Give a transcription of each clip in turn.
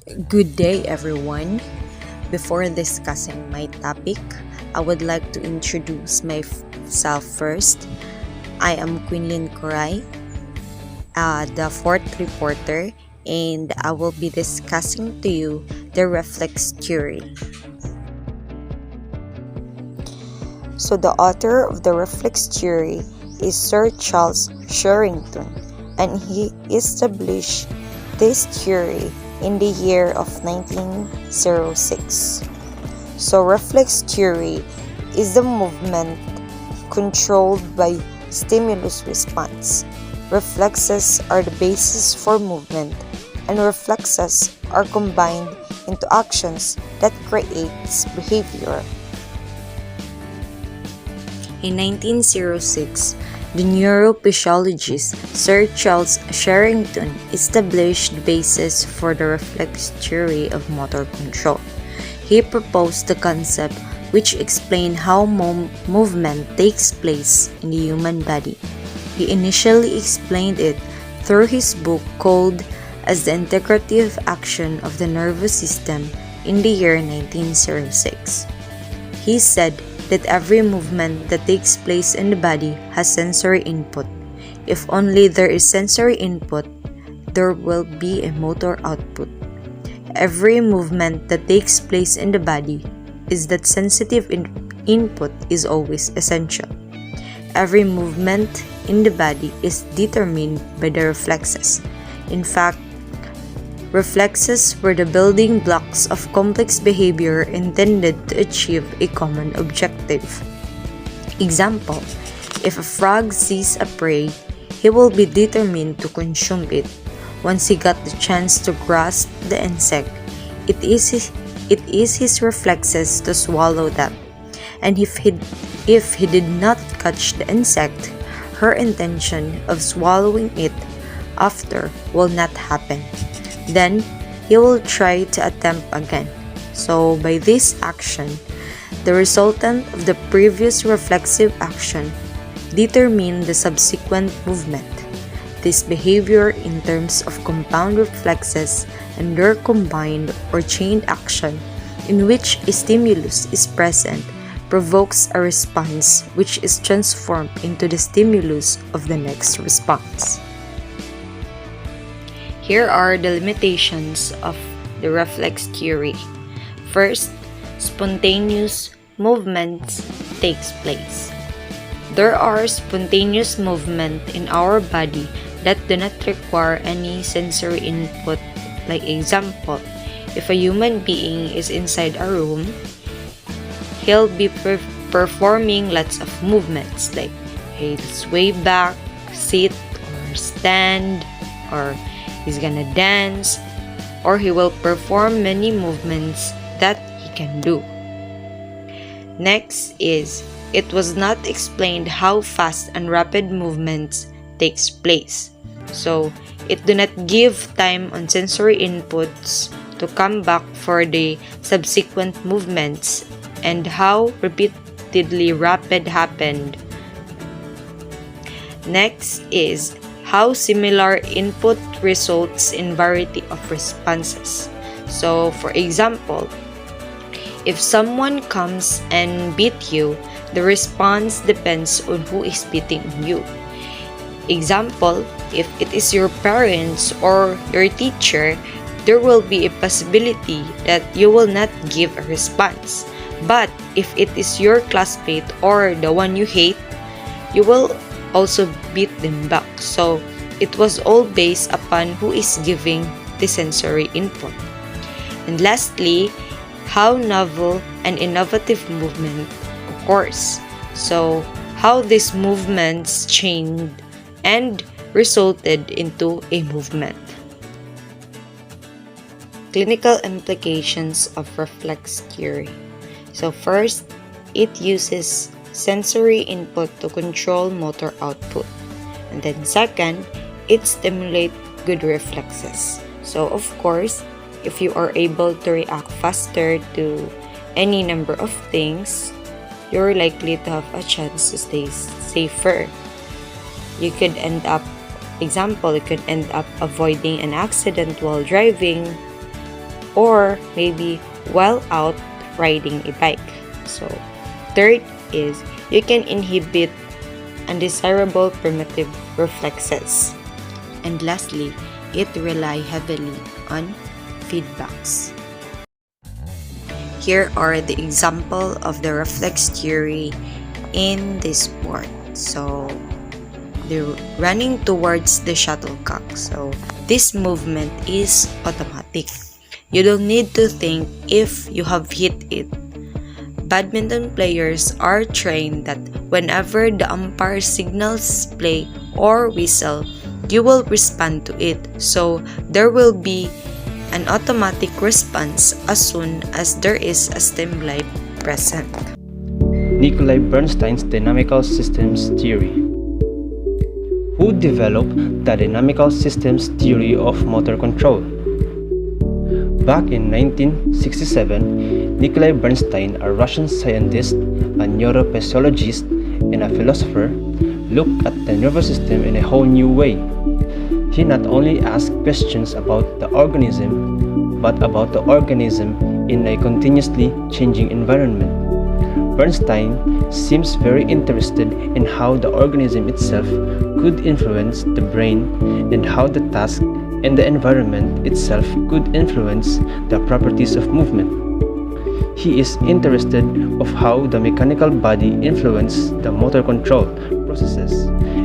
Good day, everyone. Before discussing my topic, I would like to introduce myself first. I am Quinlin Coray, the fourth reporter, and I will be discussing to you the reflex theory. So, the author of the reflex theory is Sir Charles Sherrington, and he established this theory in the year of 1906. So, reflex theory is the movement controlled by stimulus response. Reflexes are the basis for movement, and reflexes are combined into actions that creates behavior. In 1906, the neurophysiologist Sir Charles Sherrington established the basis for the reflex theory of motor control. He proposed the concept which explained how movement takes place in the human body. He initially explained it through his book called as The Integrative Action of the Nervous System in the year 1906. He said that every movement that takes place in the body has sensory input. If only there is sensory input, there will be a motor output. Every movement that takes place in the body is that sensitive input is always essential. Every movement in the body is determined by the reflexes. In fact, reflexes were the building blocks of complex behavior intended to achieve a common objective. Example, if a frog sees a prey, he will be determined to consume it. Once he got the chance to grasp the insect, it is his reflexes to swallow that. And if he did not catch the insect, her intention of swallowing it after will not happen. Then he will try to attempt again. So by this action, the resultant of the previous reflexive action determine the subsequent movement. This behavior in terms of compound reflexes and their combined or chained action in which a stimulus is present provokes a response which is transformed into the stimulus of the next response. Here are the limitations of the reflex theory. First, spontaneous movements takes place. There are spontaneous movements in our body that do not require any sensory input. Like example, if a human being is inside a room, he'll be performing lots of movements like he'll sway back, sit, or stand, or he's gonna dance, or he will perform many movements that he can do. Next is, it was not explained how fast and rapid movements takes place. So, it do not give time on sensory inputs to come back for the subsequent movements and how repeatedly rapid happened. Next is, how similar input results in variety of responses. So, for example, if someone comes and beat you, the response depends on who is beating you. Example, if it is your parents or your teacher, there will be a possibility that you will not give a response. But if it is your classmate or the one you hate, you will also beat them back. So, it was all based upon who is giving the sensory input. And lastly, how novel and innovative movement occurs. So, how these movements changed and resulted into a movement. Clinical implications of reflex theory. So first, it uses sensory input to control motor output. And then second, it stimulates good reflexes. So of course, if you are able to react faster to any number of things, you're likely to have a chance to stay safer. You could end up avoiding an accident while driving, or maybe while out riding a bike. So, third is you can inhibit undesirable primitive reflexes. And lastly, it rely heavily on feedbacks. Here are the example of the reflex theory in this sport. So, they're running towards the shuttlecock. So, this movement is automatic. You don't need to think if you have hit it. Badminton players are trained that whenever the umpire signals play or whistle, you will respond to it. So, there will be an automatic response as soon as there is a stimuli present. Nikolai Bernstein's dynamical systems theory. Who developed the dynamical systems theory of motor control? Back in 1967, Nikolai Bernstein, a Russian scientist, a neurophysiologist, and a philosopher, looked at the nervous system in a whole new way. He not only asked questions about the organism, but about the organism in a continuously changing environment. Bernstein seems very interested in how the organism itself could influence the brain and how the task and the environment itself could influence the properties of movement. He is interested of how the mechanical body influence the motor control processes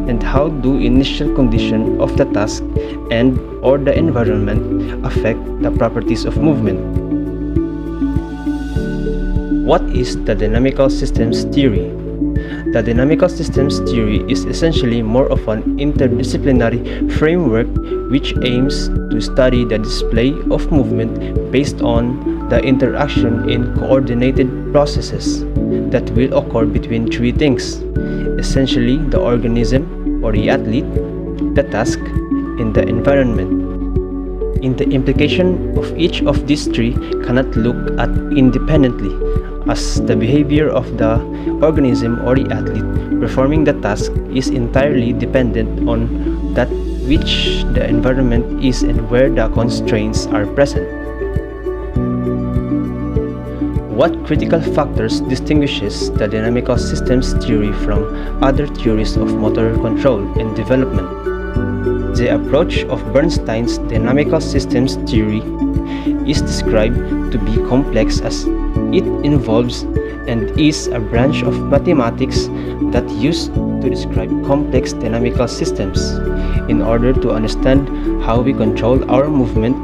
and how do initial condition of the task and or the environment affect the properties of movement. What is the dynamical systems theory? The dynamical systems theory is essentially more of an interdisciplinary framework which aims to study the display of movement based on the interaction in coordinated processes that will occur between three things, essentially the organism or the athlete, the task, and the environment. In the implication of each of these three cannot look at independently, as the behavior of the organism or the athlete performing the task is entirely dependent on that which the environment is and where the constraints are present. What critical factors distinguishes the dynamical systems theory from other theories of motor control and development? The approach of Bernstein's dynamical systems theory is described to be complex as it involves and is a branch of mathematics that used to describe complex dynamical systems in order to understand how we control our movement,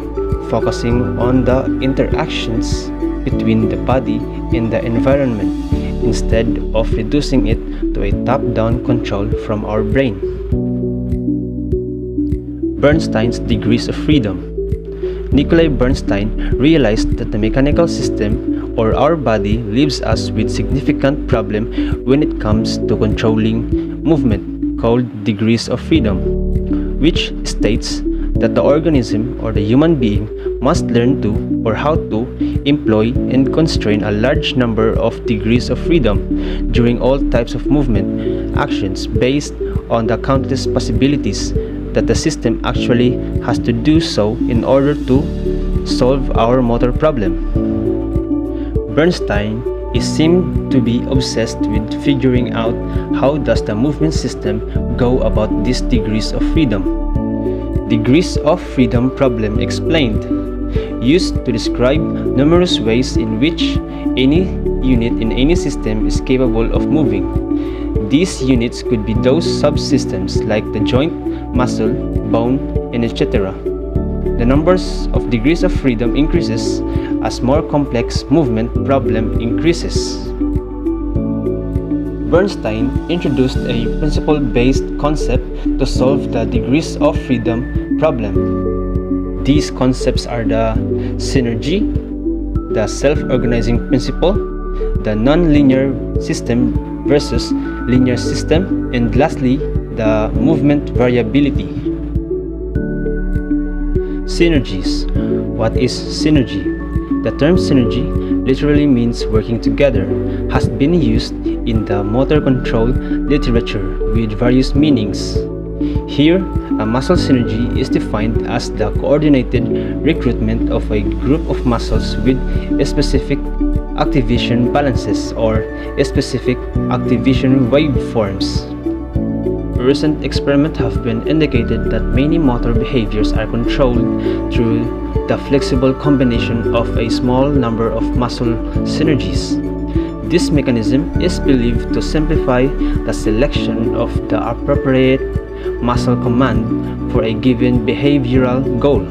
focusing on the interactions between the body and the environment instead of reducing it to a top-down control from our brain. Bernstein's degrees of freedom. Nikolai Bernstein realized that the mechanical system or our body leaves us with significant problem when it comes to controlling movement called degrees of freedom, which states that the organism or the human being must learn to or how to employ and constrain a large number of degrees of freedom during all types of movement actions based on the countless possibilities that the system actually has to do so in order to solve our motor problem. Bernstein is seen to be obsessed with figuring out how does the movement system go about these degrees of freedom. Degrees of freedom problem explained, used to describe numerous ways in which any unit in any system is capable of moving. These units could be those subsystems like the joint, muscle, bone, and etc. The numbers of degrees of freedom increases as more complex movement problem increases. Bernstein introduced a principle-based concept to solve the degrees of freedom problem. These concepts are the synergy, the self-organizing principle, the non-linear system versus linear system, and lastly, the movement variability. Synergies. What is synergy? The term synergy literally means working together, has been used in the motor control literature with various meanings. Here, A muscle synergy is defined as the coordinated recruitment of a group of muscles with a specific activation balances or a specific activation waveforms. Recent experiments have been indicated that many motor behaviors are controlled through the flexible combination of a small number of muscle synergies. This mechanism is believed to simplify the selection of the appropriate muscle command for a given behavioral goal.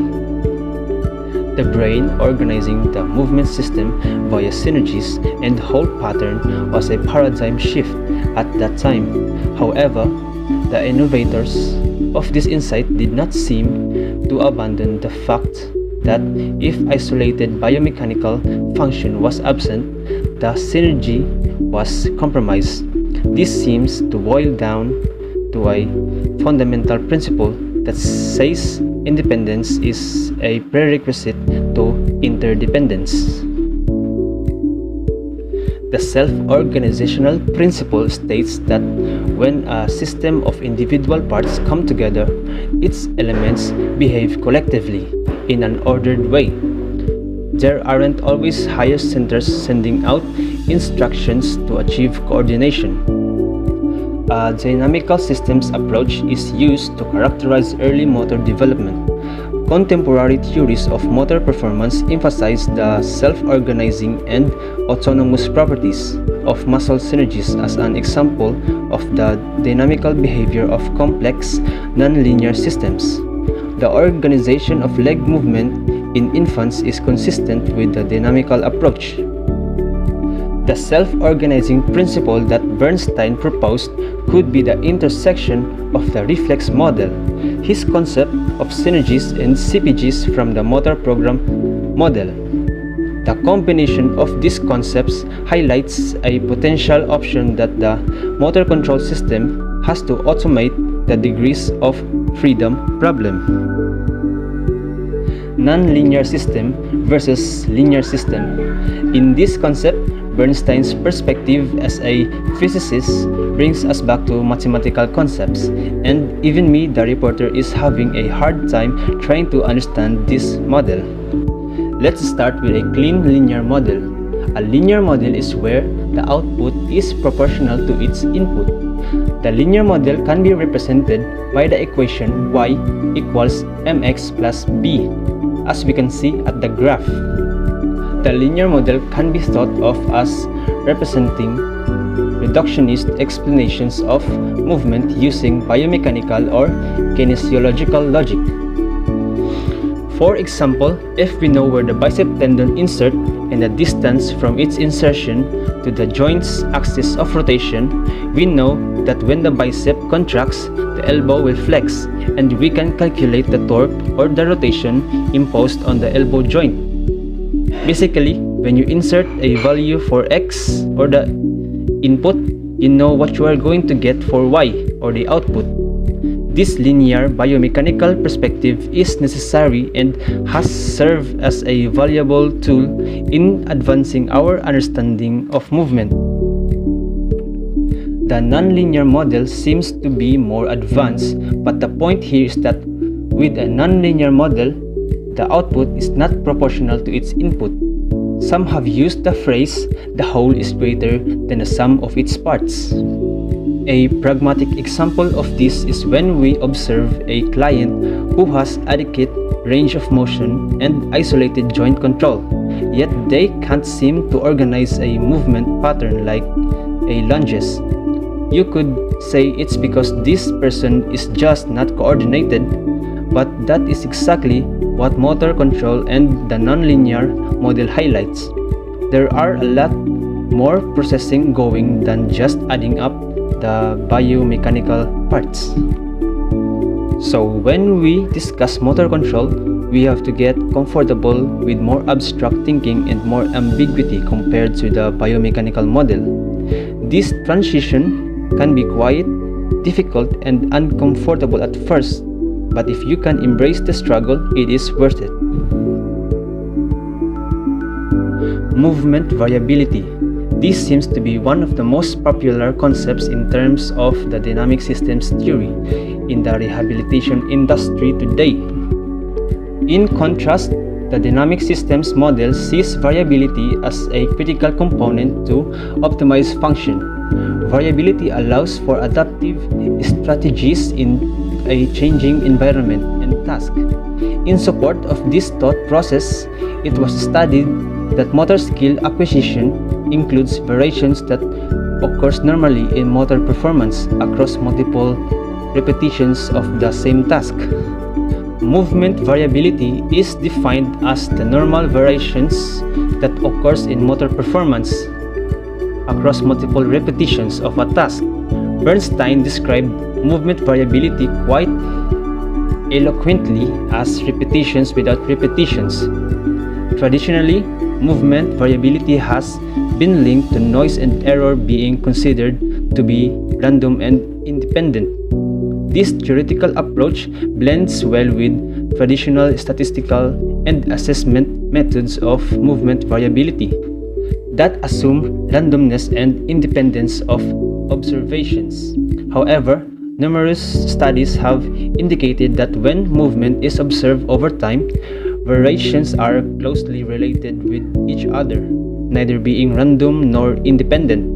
The brain organizing the movement system via synergies and hold pattern was a paradigm shift at that time. However, the innovators of this insight did not seem to abandon the fact that if isolated biomechanical function was absent, the synergy was compromised. This seems to boil down to a fundamental principle that says independence is a prerequisite to interdependence. The self-organizational principle states that when a system of individual parts come together, its elements behave collectively in an ordered way. There aren't always higher centers sending out instructions to achieve coordination. A dynamical systems approach is used to characterize early motor development. Contemporary theories of motor performance emphasize the self-organizing and autonomous properties of muscle synergies as an example of the dynamical behavior of complex, nonlinear systems. The organization of leg movement in infants is consistent with the dynamical approach. The self-organizing principle that Bernstein proposed could be the intersection of the reflex model, his concept of synergies and CPGs from the motor program model. The combination of these concepts highlights a potential option that the motor control system has to automate the degrees of freedom problem. Non-linear system versus linear system. In this concept, Bernstein's perspective as a physicist brings us back to mathematical concepts, and even me, the reporter, is having a hard time trying to understand this model. Let's start with a clean linear model. A linear model is where the output is proportional to its input. The linear model can be represented by the equation y equals mx plus b, as we can see at the graph. The linear model can be thought of as representing reductionist explanations of movement using biomechanical or kinesiological logic. For example, if we know where the bicep tendon insert and the distance from its insertion to the joint's axis of rotation, we know that when the bicep contracts, the elbow will flex, and we can calculate the torque or the rotation imposed on the elbow joint. Basically, when you insert a value for x or the input, you know what you are going to get for y or the output. This linear biomechanical perspective is necessary and has served as a valuable tool in advancing our understanding of movement. The nonlinear model seems to be more advanced, but the point here is that with a nonlinear model, the output is not proportional to its input. Some have used the phrase, "the whole is greater than the sum of its parts." A pragmatic example of this is when we observe a client who has adequate range of motion and isolated joint control, yet they can't seem to organize a movement pattern like a lunges. You could say it's because this person is just not coordinated, but that is exactly what motor control and the nonlinear model highlights. There are a lot more processing going than just adding up the biomechanical parts. So when we discuss motor control, we have to get comfortable with more abstract thinking and more ambiguity compared to the biomechanical model. This transition can be quite difficult and uncomfortable at first, but if you can embrace the struggle, it is worth it. Movement variability. This seems to be one of the most popular concepts in terms of the dynamic systems theory in the rehabilitation industry today. In contrast, the dynamic systems model sees variability as a critical component to optimize function. Variability allows for adaptive strategies in a changing environment and task. In support of this thought process, it was studied that motor skill acquisition includes variations that occurs normally in motor performance across multiple repetitions of the same task. Movement variability is defined as the normal variations that occurs in motor performance across multiple repetitions of a task. Bernstein described movement variability quite eloquently as repetitions without repetitions. Traditionally, movement variability has been linked to noise and error being considered to be random and independent. This theoretical approach blends well with traditional statistical and assessment methods of movement variability that assume randomness and independence of observations. However, numerous studies have indicated that when movement is observed over time, variations are closely related with each other, neither being random nor independent.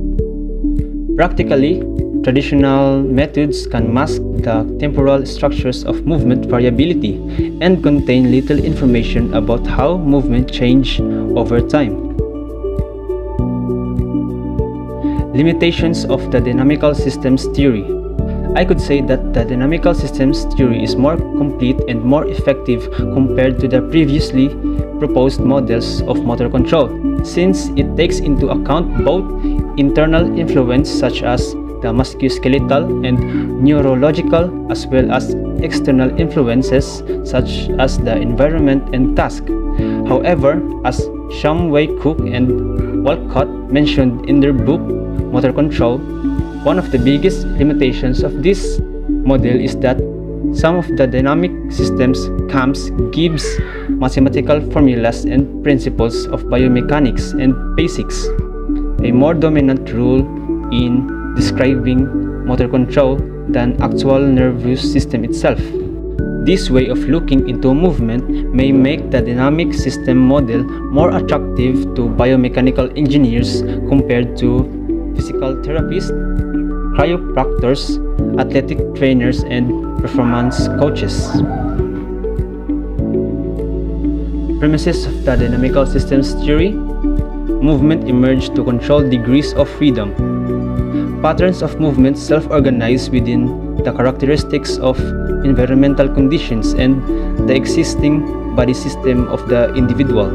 Practically, traditional methods can mask the temporal structures of movement variability and contain little information about how movement changes over time. Limitations of the dynamical systems theory. I could say that the dynamical systems theory is more complete and more effective compared to the previously proposed models of motor control, since it takes into account both internal influence such as the musculoskeletal and neurological, as well as external influences such as the environment and task. However, as Shumway Cook and Walcott mentioned in their book Motor Control, one of the biggest limitations of this model is that some of the dynamic systems camps gives mathematical formulas and principles of biomechanics and basics, a more dominant rule in describing motor control than actual nervous system itself. This way of looking into movement may make the dynamic system model more attractive to biomechanical engineers compared to physical therapists, chiropractors, athletic trainers, and performance coaches. Premises of the dynamical systems theory: movement emerged to control degrees of freedom. Patterns of movement self-organize within the characteristics of environmental conditions and the existing body system of the individual.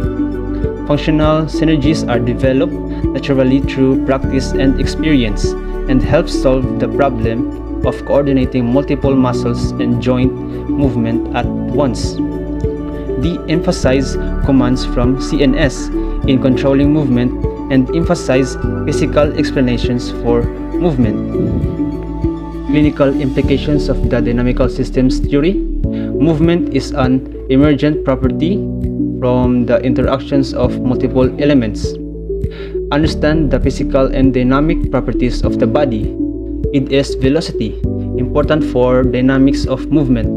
Functional synergies are developed naturally through practice and experience and help solve the problem of coordinating multiple muscles and joint movement at once. De-emphasize commands from CNS in controlling movement and emphasize physical explanations for movement. Clinical implications of the dynamical systems theory: movement is an emergent property from the interactions of multiple elements. Understand the physical and dynamic properties of the body. It is velocity, important for dynamics of movement,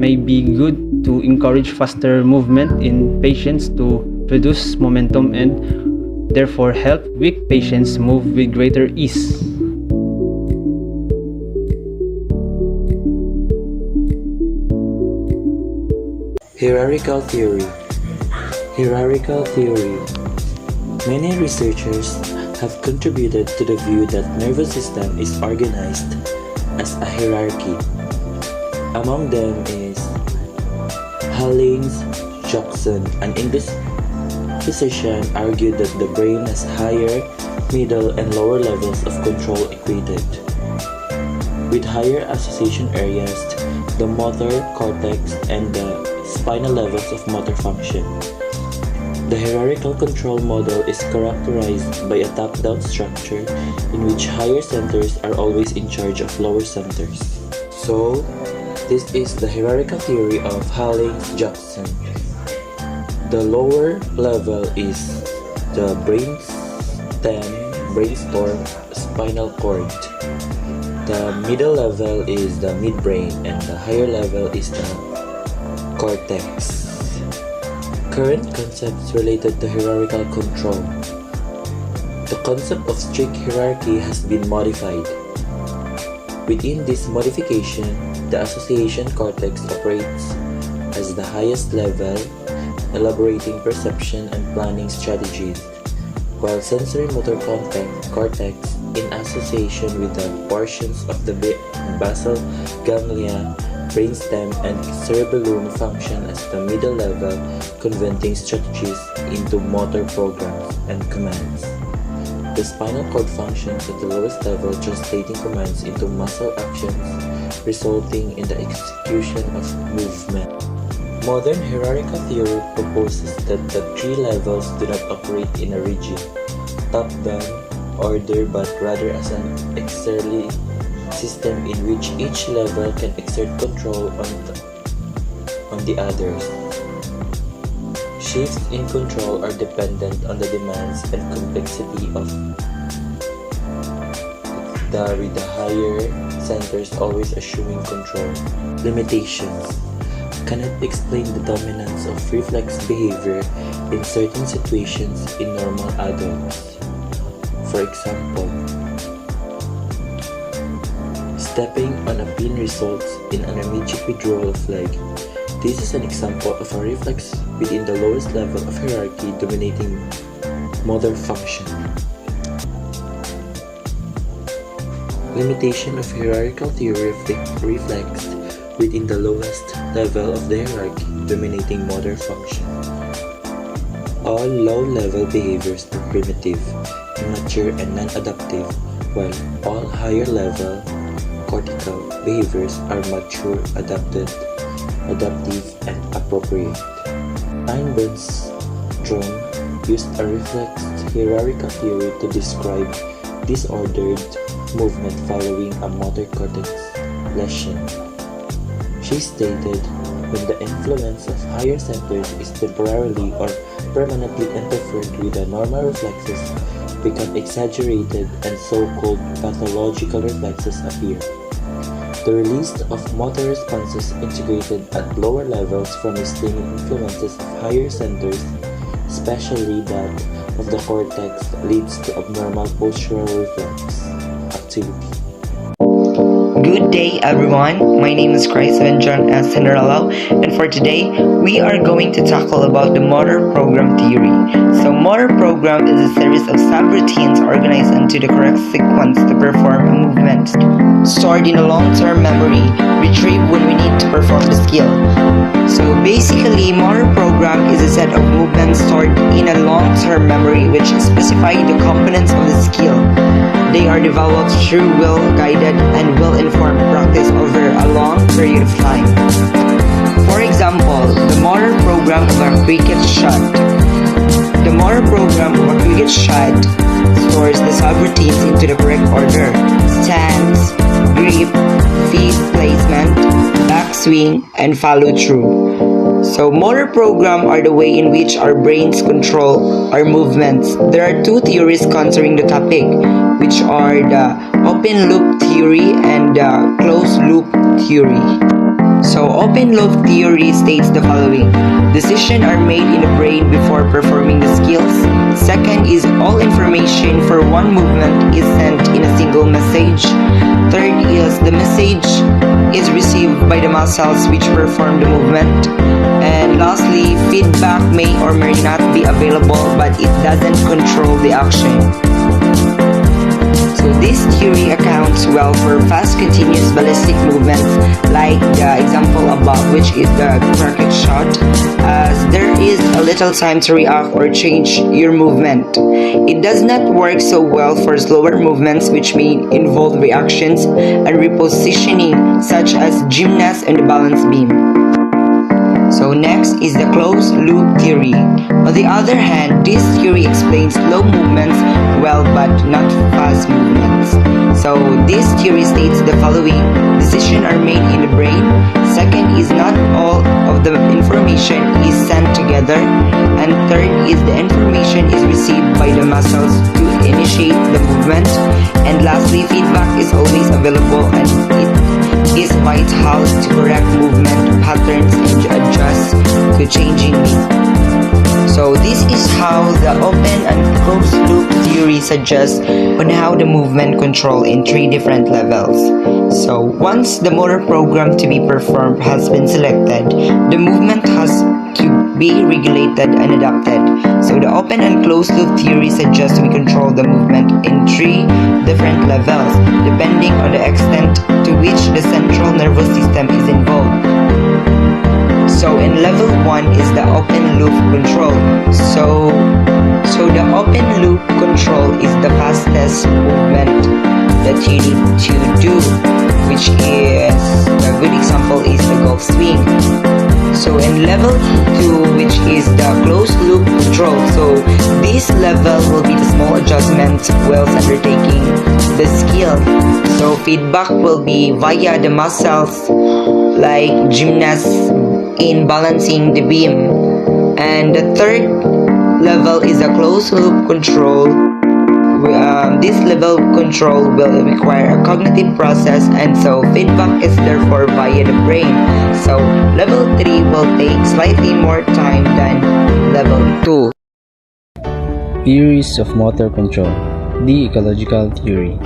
may be good to encourage faster movement in patients to reduce momentum and therefore help weak patients move with greater ease. Hierarchical theory. Hierarchical theory. Many researchers have contributed to the view that nervous system is organized as a hierarchy. Among them is Hollings, Jackson, an English physician, argued that the brain has higher, middle, and lower levels of control equated, with higher association areas, the motor cortex, and the spinal levels of motor function. The hierarchical control model is characterized by a top-down structure in which higher centers are always in charge of lower centers. So, this is the hierarchical theory of Hollings-Jackson. The lower level is the brainstem, brainstorm spinal cord. The middle level is the midbrain and the higher level is the cortex. Current concepts related to hierarchical control. The concept of strict hierarchy has been modified. Within this modification, the association cortex operates as the highest level, elaborating perception and planning strategies, while sensory motor cortex, in association with the portions of the basal ganglia, brainstem, and cerebellum, function as the middle level, converting strategies into motor programs and commands. The spinal cord functions at the lowest level, translating commands into muscle actions, resulting in the execution of movement. Modern hierarchical theory proposes that the three levels do not operate in a rigid, top-down order but rather as an externally system in which each level can exert control on the others. Shifts in control are dependent on the demands and complexity of with the higher centers always assuming control. Limitations cannot explain the dominance of reflex behavior in certain situations in normal adults. For example, stepping on a pin results in an immediate withdrawal of leg. This is an example of a reflex within the lowest level of hierarchy dominating motor function. Limitation of hierarchical theory reflex within the lowest level of the hierarchy dominating motor function. All low-level behaviors are primitive, immature, and non-adaptive, while all higher-level cortical behaviors are mature, adaptive, and appropriate. Klein-Bernstrom used a reflex hierarchical theory to describe disordered movement following a motor cortex lesion. She stated, when the influence of higher centers is temporarily or permanently interfered with, the normal reflexes become exaggerated and so-called pathological reflexes appear. The release of motor responses integrated at lower levels from restraining influences of higher centers, especially that of the cortex, leads to abnormal postural reflex activity. Good day everyone, my name is Chryson John S. Cinderello, and for today, we are going to tackle about the motor program theory. So motor program is a series of subroutines organized into the correct sequence to perform a movement, stored in a long-term memory, retrieved when we need to perform the skill. So basically, motor program is a set of movements stored in a long-term memory which specify the components of the skill. They are developed through well-guided and well-informed practice over a long period of time. For example, the motor program of a cricket shot. The motor program of a cricket shot stores the subroutines into the correct order: stance, grip, feet placement, backswing, and follow-through. So motor program are the way in which our brains control our movements. There are two theories concerning the topic, which are the open loop theory and the closed loop theory. So open loop theory states the following: decisions are made in the brain before performing the skills. Second is all information for one movement is sent in a single message. Third is the message is received by the muscles which perform the movement. And lastly, feedback may or may not be available, but it doesn't control the action. So this theory accounts well for fast continuous ballistic movements like the example above, which is the cricket shot, as there is a little time to react or change your movement. It does not work so well for slower movements which may involve reactions and repositioning, such as gymnasts and the balance beam. So next is the closed loop theory. On the other hand, this theory explains slow movements well but not fast movements. So this theory states the following: decisions are made in the brain. Second is not all of the information is sent together. together. And third is the information is received by the muscles to initiate the movement. And lastly, feedback is always available and it is vital to correct movement patterns and adjust to changing needs. So this is how the open and closed loop theory suggests on how the movement control in 3 different levels. So once the motor program to be performed has been selected, the movement has to be regulated and adapted. So the open and closed loop theory suggests we control the movement in 3 different levels depending on the extent to which the central nervous system is involved. So in level 1 is the open loop control. So the open loop control is the fastest movement that you need to do, which is a good example is the golf swing. So in level 2, which is the closed loop control, so this level will be the small adjustments whilst undertaking the skill. So feedback will be via the muscles like gymnasts in balancing the beam. And the third level is a closed loop control. This level of control will require a cognitive process, and so feedback is therefore via the brain. So level 3 will take slightly more time than level 2. Theories of motor control. The ecological theory.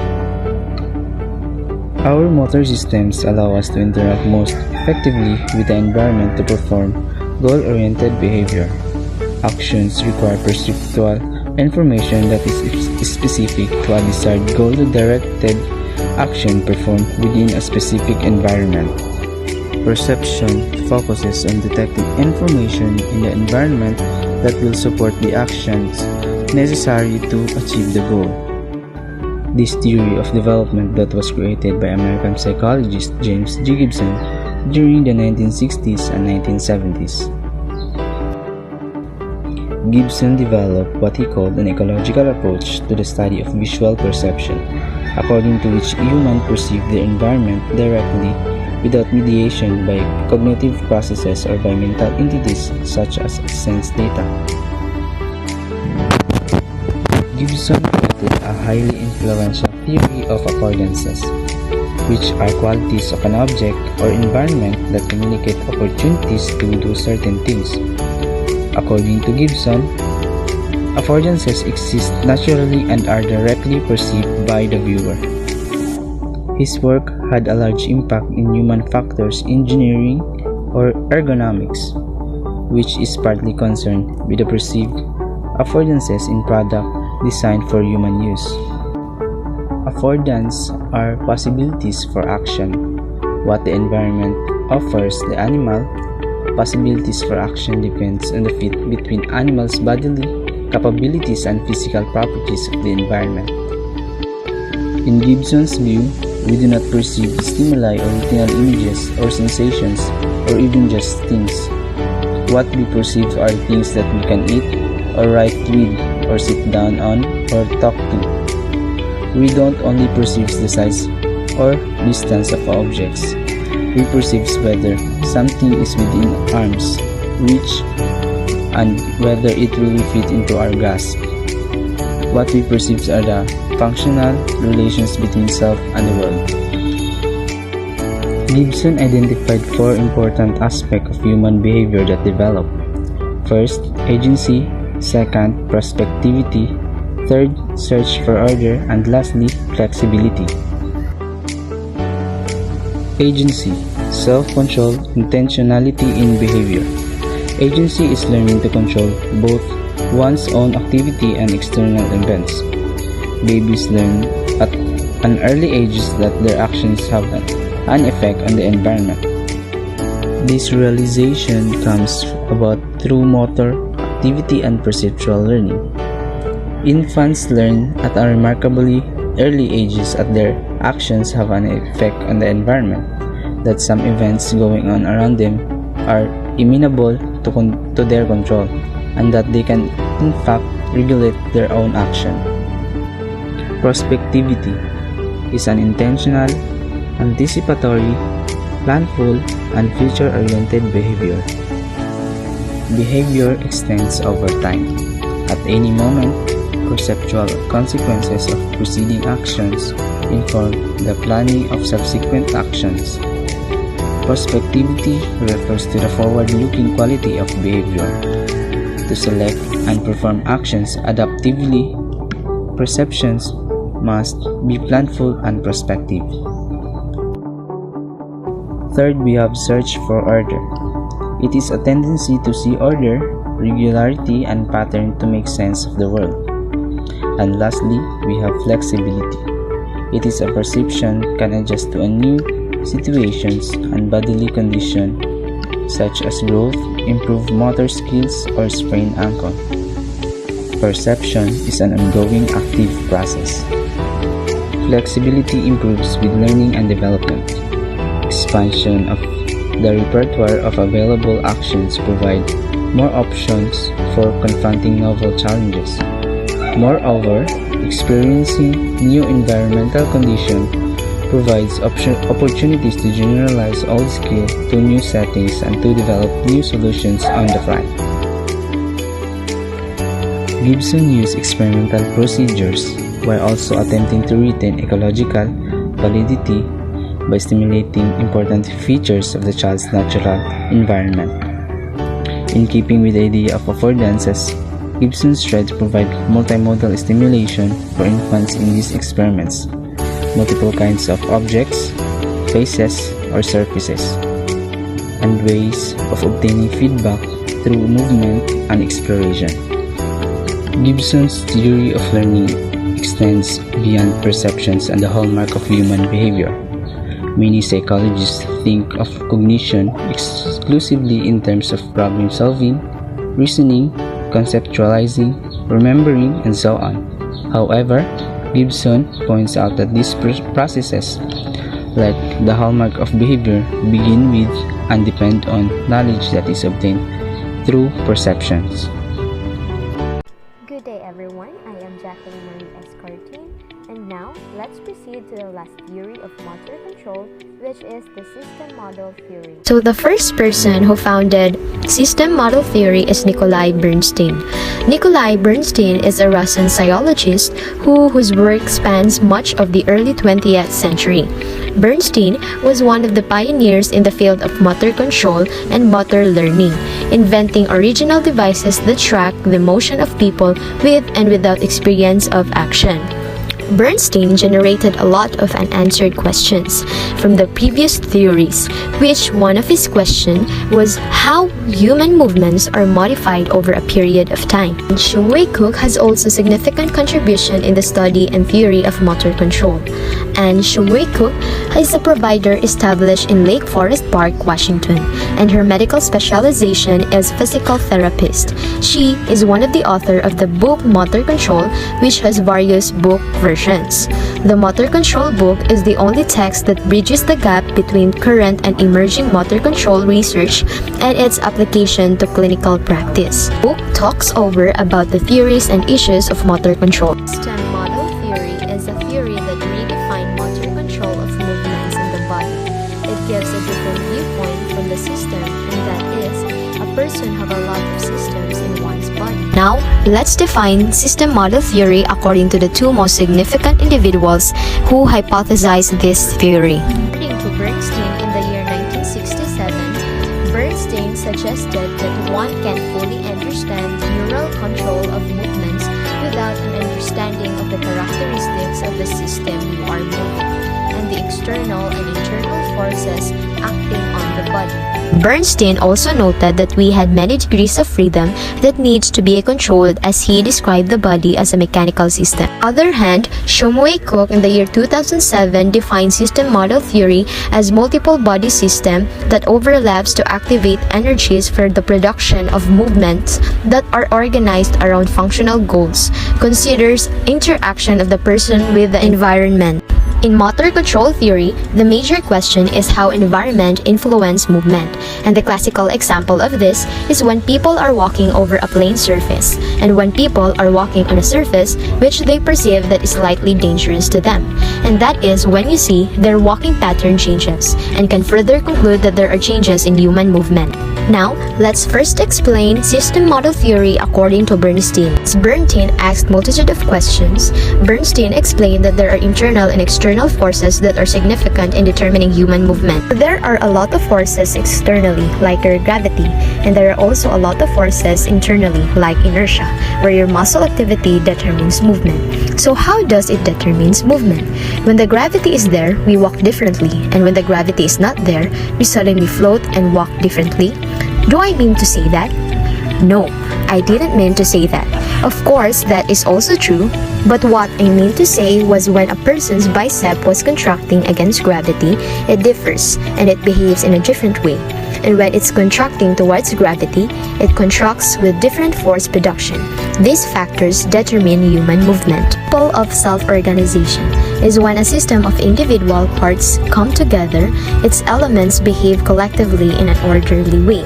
Our motor systems allow us to interact most effectively with the environment to perform goal-oriented behavior. Actions require perceptual information that is specific to a desired goal-directed action performed within a specific environment. Perception focuses on detecting information in the environment that will support the actions necessary to achieve the goal. This theory of development that was created by American psychologist James G. Gibson during the 1960s and 1970s. Gibson developed what he called an ecological approach to the study of visual perception, according to which humans perceive their environment directly without mediation by cognitive processes or by mental entities such as sense data. Gibson created a highly influential theory of affordances, which are qualities of an object or environment that communicate opportunities to do certain things. According to Gibson, affordances exist naturally and are directly perceived by the viewer. His work had a large impact in human factors engineering or ergonomics, which is partly concerned with the perceived affordances in product designed for human use. Affordance are possibilities for action, what the environment offers the animal. Possibilities for action depends on the fit between animals' bodily capabilities and physical properties of the environment. In Gibson's view, we do not perceive stimuli or retinal images or sensations or even just things. What we perceive are things that we can eat or write with or sit down on or talk to. We don't only perceive the size or distance of objects. We perceive whether something is within arm's reach and whether it will fit into our grasp. What we perceive are the functional relations between self and the world. Gibson identified 4 important aspects of human behavior that develop. First, agency. Second, prospectivity. Third, search for order. And lastly, flexibility. Agency, self-control, intentionality in behavior. Agency is learning to control both one's own activity and external events. Babies learn at an early age that their actions have an effect on the environment. This realization comes about through motor activity and perceptual learning. Infants learn at a remarkably early ages that their actions have an effect on the environment, that some events going on around them are amenable to their control, and that they can in fact regulate their own action. Prospectivity is an intentional, anticipatory, planful, and future-oriented behavior. behavior extends over time. At any moment, perceptual consequences of preceding actions inform the planning of subsequent actions. Prospectivity refers to the forward-looking quality of behavior. To select and perform actions adaptively, perceptions must be planful and prospective. Third, we have search for order. It is a tendency to see order, regularity, and pattern to make sense of the world. And lastly, we have flexibility. It is a perception can adjust to a new situations and bodily condition such as growth, improved motor skills, or sprained ankle. Perception is an ongoing active process. Flexibility improves with learning and development. Expansion of the repertoire of available actions provide more options for confronting novel challenges. Moreover, experiencing new environmental conditions provides opportunities to generalize old skills to new settings and to develop new solutions on the fly. Gibson used experimental procedures while also attempting to retain ecological validity by stimulating important features of the child's natural environment. In keeping with the idea of affordances, Gibson's tried to provide multimodal stimulation for infants in these experiments, multiple kinds of objects, faces, or surfaces, and ways of obtaining feedback through movement and exploration. Gibson's theory of learning extends beyond perceptions and the hallmark of human behavior. Many psychologists think of cognition exclusively in terms of problem solving, reasoning, conceptualizing, remembering, and so on. However, Gibson points out that these processes, like the hallmark of behavior, begin with and depend on knowledge that is obtained through perceptions. Good day everyone, I am Jacqueline Marie Escartin, and now let's proceed to the last theory of motor control, which is the system model theory. So the first person who founded system model theory is Nikolai Bernstein. Nikolai Bernstein is a Russian psychologist whose work spans much of the early 20th century. Bernstein was one of the pioneers in the field of motor control and motor learning, inventing original devices that track the motion of people with and without experience of action. Bernstein generated a lot of unanswered questions from the previous theories, which one of his questions was how human movements are modified over a period of time. Shumway Cook has also significant contribution in the study and theory of motor control. And Shumway Cook is a provider established in Lake Forest Park, Washington, and her medical specialization is physical therapist. She is one of the author of the book Motor Control, which has various book versions. The Motor Control book is the only text that bridges the gap between current and emerging motor control research and its application to clinical practice. The book talks over about the theories and issues of motor control. System model theory is a theory that redefines motor control of movements in the body. It gives a different viewpoint from the system, and that is, a person has a lot of systems in one's body. Now, let's define system model theory according to the two most significant individuals who hypothesized this theory. According to Bernstein in the year 1967, Bernstein suggested that one can fully understand neural control of movements without an understanding of the characteristics of the system you are moving, and the external and internal forces acting on the body. Bernstein also noted that we had many degrees of freedom that needs to be controlled, as he described the body as a mechanical system. On the other hand, Shumway Cook in the year 2007 defined system model theory as multiple body system that overlaps to activate energies for the production of movements that are organized around functional goals, considers interaction of the person with the environment. In motor control theory, the major question is how environment influences movement, and the classical example of this is when people are walking over a plane surface. and when people are walking on a surface which they perceive that is slightly dangerous to them. And that is when you see their walking pattern changes, and can further conclude that there are changes in human movement. Now, let's first explain system model theory according to Bernstein. As Bernstein asked multitude of questions, Bernstein explained that there are internal and external forces that are significant in determining human movement. There are a lot of forces externally, like your gravity, and there are also a lot of forces internally, like inertia, where your muscle activity determines movement. So how does it determine movement? When the gravity is there, we walk differently, and when the gravity is not there, we suddenly float and walk differently. Do I mean to say that? No, I didn't mean to say that. Of course, that is also true, but what I mean to say was when a person's bicep was contracting against gravity, it differs, and it behaves in a different way. And when it's contracting towards gravity, it contracts with different force production. These factors determine human movement. Principle of self-organization is when a system of individual parts come together, its elements behave collectively in an orderly way.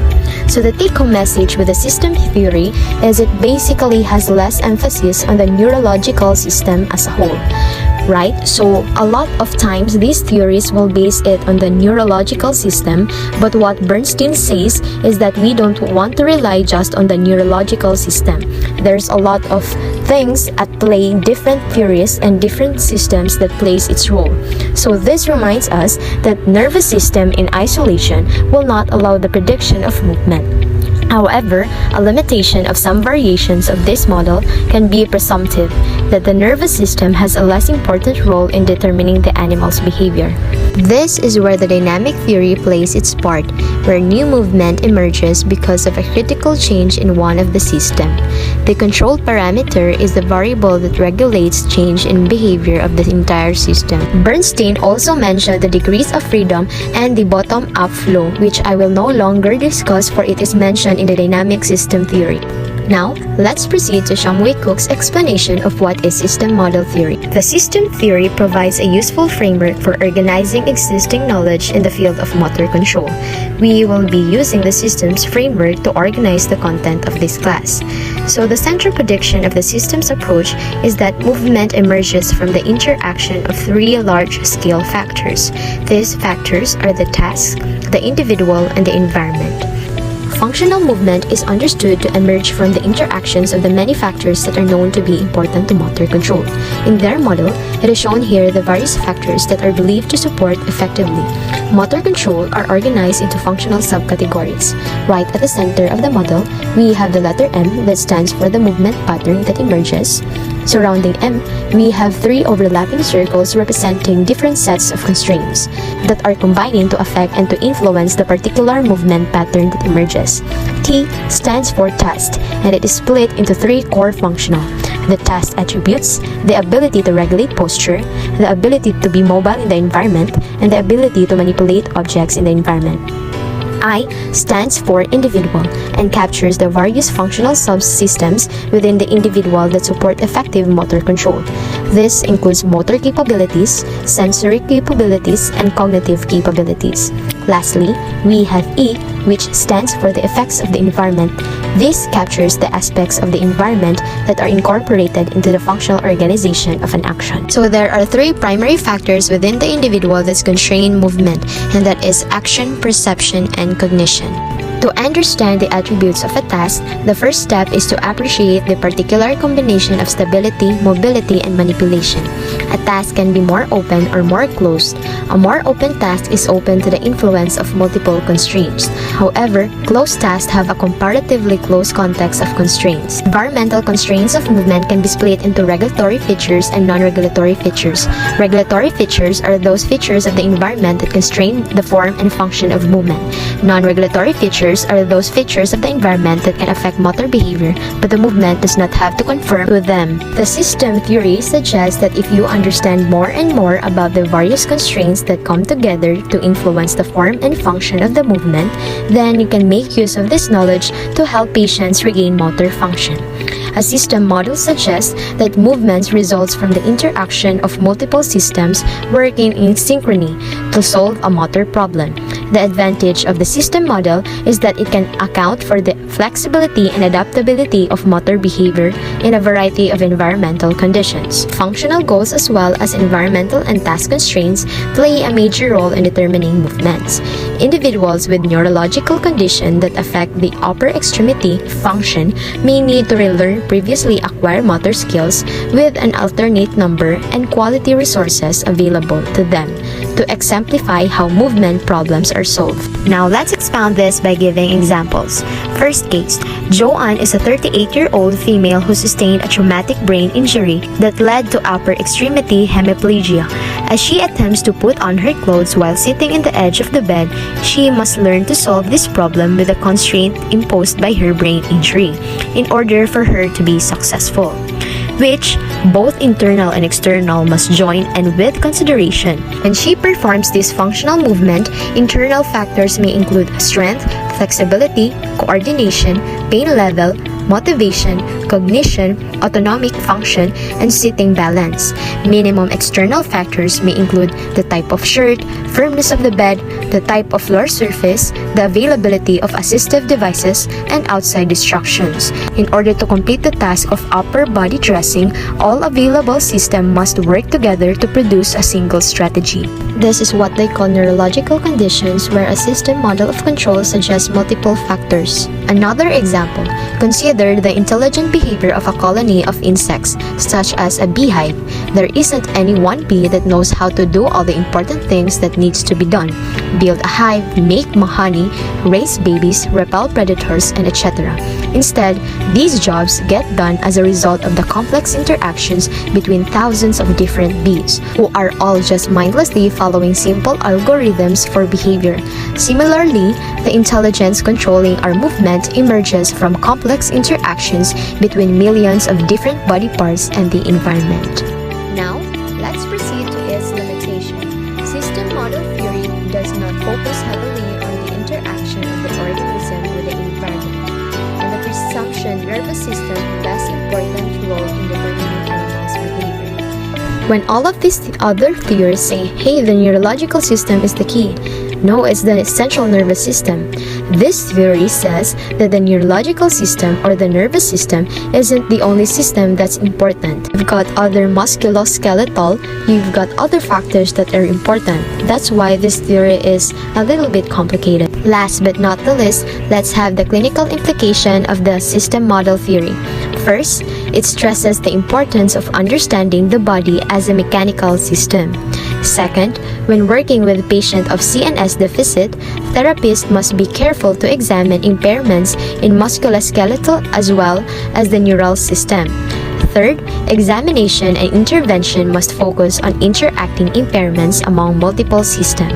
So the take-home message with the system theory is it basically has less emphasis on the neurological system as a whole. Right? So a lot of times these theories will base it on the neurological system, but what Bernstein says is that we don't want to rely just on the neurological system. There's a lot of things at play, different theories and different systems that plays its role. So this reminds us that nervous system in isolation will not allow the prediction of movement. However, a limitation of some variations of this model can be presumptive that the nervous system has a less important role in determining the animal's behavior. This is where the dynamic theory plays its part, where new movement emerges because of a critical change in one of the system. The control parameter is the variable that regulates change in behavior of the entire system. Bernstein also mentioned the degrees of freedom and the bottom-up flow, which I will no longer discuss for it is mentioned in the dynamic system theory. Now, let's proceed to Shumway Cook's explanation of what is system model theory. The system theory provides a useful framework for organizing existing knowledge in the field of motor control. We will be using the systems framework to organize the content of this class. So the central prediction of the systems approach is that movement emerges from the interaction of three large-scale factors. These factors are the task, the individual, and the environment. Functional movement is understood to emerge from the interactions of the many factors that are known to be important to motor control. In their model, it is shown here the various factors that are believed to support effectively. Motor control are organized into functional subcategories. Right at the center of the model, we have the letter M that stands for the movement pattern that emerges. Surrounding M, we have three overlapping circles representing different sets of constraints that are combining to affect and to influence the particular movement pattern that emerges. T stands for task, and it is split into three core functional: the task attributes, the ability to regulate posture, the ability to be mobile in the environment, and the ability to manipulate objects in the environment. I stands for individual and captures the various functional subsystems within the individual that support effective motor control. This includes motor capabilities, sensory capabilities, and cognitive capabilities. Lastly, we have E, which stands for the effects of the environment. This captures the aspects of the environment that are incorporated into the functional organization of an action. So there are three primary factors within the individual that constrain movement, and that is action, perception, and cognition. To understand the attributes of a task, the first step is to appreciate the particular combination of stability, mobility, and manipulation. A task can be more open or more closed. A more open task is open to the influence of multiple constraints. However, closed tasks have a comparatively close context of constraints. Environmental constraints of movement can be split into regulatory features and non-regulatory features. Regulatory features are those features of the environment that constrain the form and function of movement. Non-regulatory features are those features of the environment that can affect motor behavior, but the movement does not have to conform with them. The system theory suggests that if you understand more and more about the various constraints that come together to influence the form and function of the movement, then you can make use of this knowledge to help patients regain motor function. A system model suggests that movements results from the interaction of multiple systems working in synchrony to solve a motor problem. The advantage of the system model is that it can account for the flexibility and adaptability of motor behavior in a variety of environmental conditions. Functional goals as well as environmental and task constraints play a major role in determining movements. Individuals with neurological conditions that affect the upper extremity function may need to relearn previously acquired motor skills with an alternate number and quality resources available to them to exemplify how movement problems are solved. Now let's expound this by giving examples. First case, Joanne is a 38-year-old female who sustained a traumatic brain injury that led to upper extremity hemiplegia. As she attempts to put on her clothes while sitting in the edge of the bed, she must learn to solve this problem with the constraint imposed by her brain injury in order for her to be successful, which both internal and external must join and with consideration. When she performs this functional movement, internal factors may include strength, flexibility, coordination, pain level, motivation, cognition, autonomic function, and sitting balance. Minimum external factors may include the type of shirt, firmness of the bed, the type of floor surface, the availability of assistive devices, and outside distractions. In order to complete the task of upper body dressing, all available systems must work together to produce a single strategy. This is what they call neurological conditions, where a system model of control suggests multiple factors. Another example, consider the intelligent behavior of a colony of insects, such as a beehive. There isn't any one bee that knows how to do all the important things that needs to be done. Build a hive, make honey, raise babies, repel predators, and etc. Instead, these jobs get done as a result of the complex interactions between thousands of different bees, who are all just mindlessly following simple algorithms for behavior. Similarly, the intelligence controlling our movement emerges from complex interactions between millions of different body parts and the environment. Now, let's proceed to its limitation. System model theory does not focus heavily on the interaction of the organism with the environment, and the presumption nervous system less important role in determining animals' behavior. When all of these other theories say, hey, the neurological system is the key, no, it's the central nervous system. This theory says that the neurological system or the nervous system isn't the only system that's important. You've got other musculoskeletal, you've got other factors that are important. That's why this theory is a little bit complicated. Last but not the least, let's have the clinical implication of the system model theory. First, it stresses the importance of understanding the body as a mechanical system. Second, when working with a patient of CNS deficit, therapists must be careful to examine impairments in musculoskeletal as well as the neural system. Third, examination and intervention must focus on interacting impairments among multiple systems.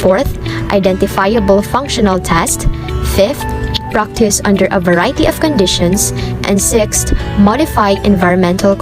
Fourth, identifiable functional tasks. Fifth, practice under a variety of conditions. And sixth, modify environmental